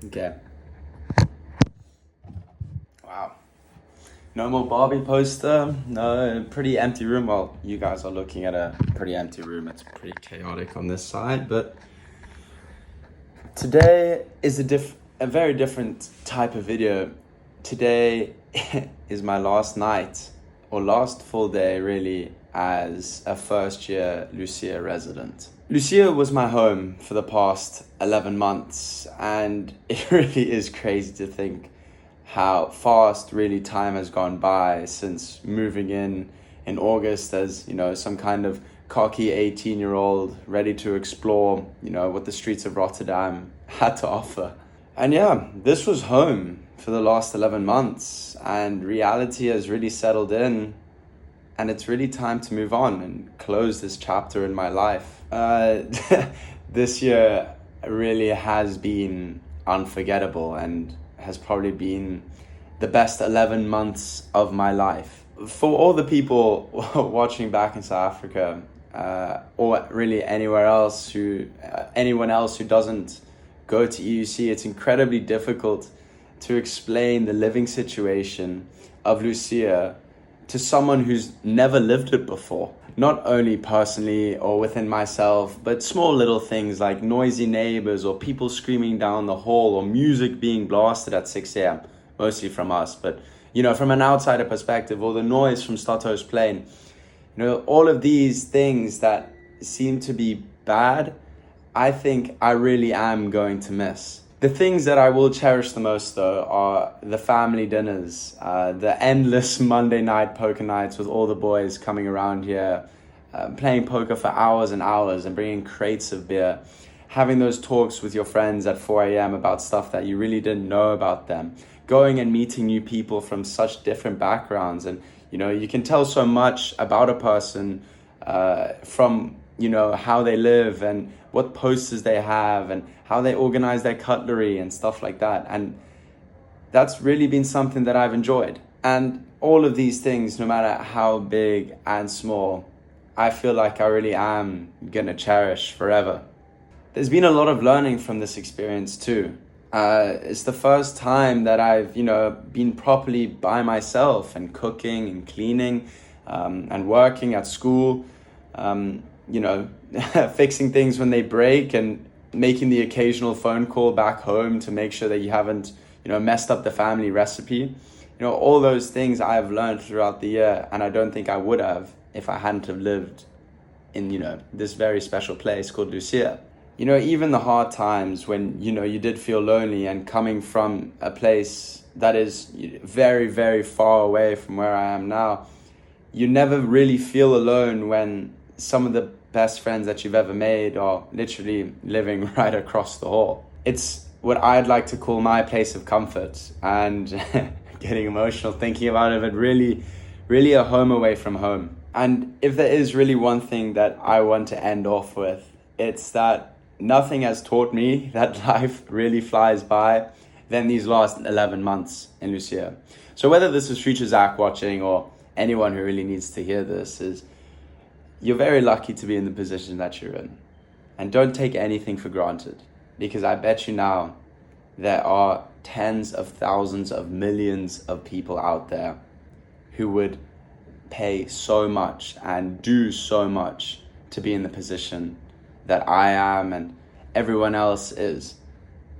Okay. Wow. No more Barbie poster. No, pretty empty room. Well, you guys are looking at a pretty empty room. It's pretty chaotic on this side, but today is a very different type of video. Today is my last night, or last full day really, as a first year Lucia resident. Lucia was my home for the past 11 months, and it really is crazy to think how fast really time has gone by since moving in August as, some kind of cocky 18-year-old ready to explore, what the streets of Rotterdam had to offer. And yeah, this was home for the last 11 months, and reality has really settled in, and it's really time to move on and close this chapter in my life. This year really has been unforgettable and has probably been the best 11 months of my life. For all the people watching back in South Africa, or really anyone else who doesn't go to EUC, it's incredibly difficult to explain the living situation of Lucia to someone who's never lived it before. Not only personally or within myself, but small little things like noisy neighbors or people screaming down the hall or music being blasted at 6 a.m. Mostly from us, but from an outsider perspective, or the noise from Stato's plane, all of these things that seem to be bad, I think I really am going to miss. The things that I will cherish the most, though, are the family dinners, the endless Monday night poker nights with all the boys coming around here, playing poker for hours and hours and bringing crates of beer, having those talks with your friends at 4 a.m. about stuff that you really didn't know about them, going and meeting new people from such different backgrounds. And, you can tell so much about a person from, how they live and what posters they have and how they organize their cutlery and stuff like that. And that's really been something that I've enjoyed. And all of these things, no matter how big and small, I feel like I really am gonna cherish forever. There's been a lot of learning from this experience too. It's the first time that I've, been properly by myself and cooking and cleaning and working at school, fixing things when they break and making the occasional phone call back home to make sure that you haven't, messed up the family recipe. All those things I've learned throughout the year, and I don't think I would have if I hadn't have lived in, this very special place called Lucia. Even the hard times when, you did feel lonely, and coming from a place that is very, very far away from where I am now, you never really feel alone when some of the best friends that you've ever made are literally living right across the hall. It's what I'd like to call my place of comfort, and getting emotional thinking about it, but really, really a home away from home. And if there is really one thing that I want to end off with, it's that nothing has taught me that life really flies by than these last 11 months in Lucia. So whether this is future Zach watching or anyone who really needs to hear this, is you're very lucky to be in the position that you're in. And don't take anything for granted, because I bet you now there are tens of thousands of millions of people out there who would pay so much and do so much to be in the position that I am and everyone else is.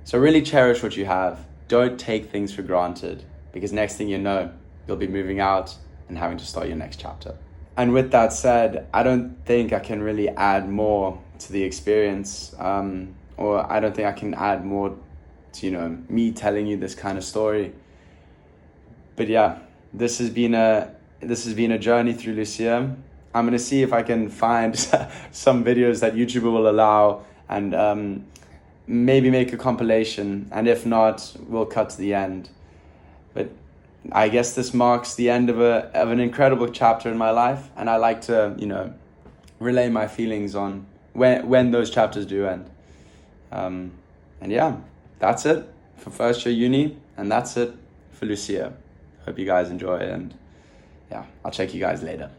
So really cherish what you have. Don't take things for granted, because next thing you know, you'll be moving out and having to start your next chapter. And with that said, I don't think I can really add more to the experience, or I don't think I can add more to, me telling you this kind of story. But yeah, this has been a journey through Lucia. I'm going to see if I can find some videos that YouTube will allow, and maybe make a compilation. And if not, we'll cut to the end. But I guess this marks the end of an incredible chapter in my life. And I like to, relay my feelings on when those chapters do end. And yeah, that's it for first year uni. And that's it for Lucia. Hope you guys enjoy. And yeah, I'll check you guys later.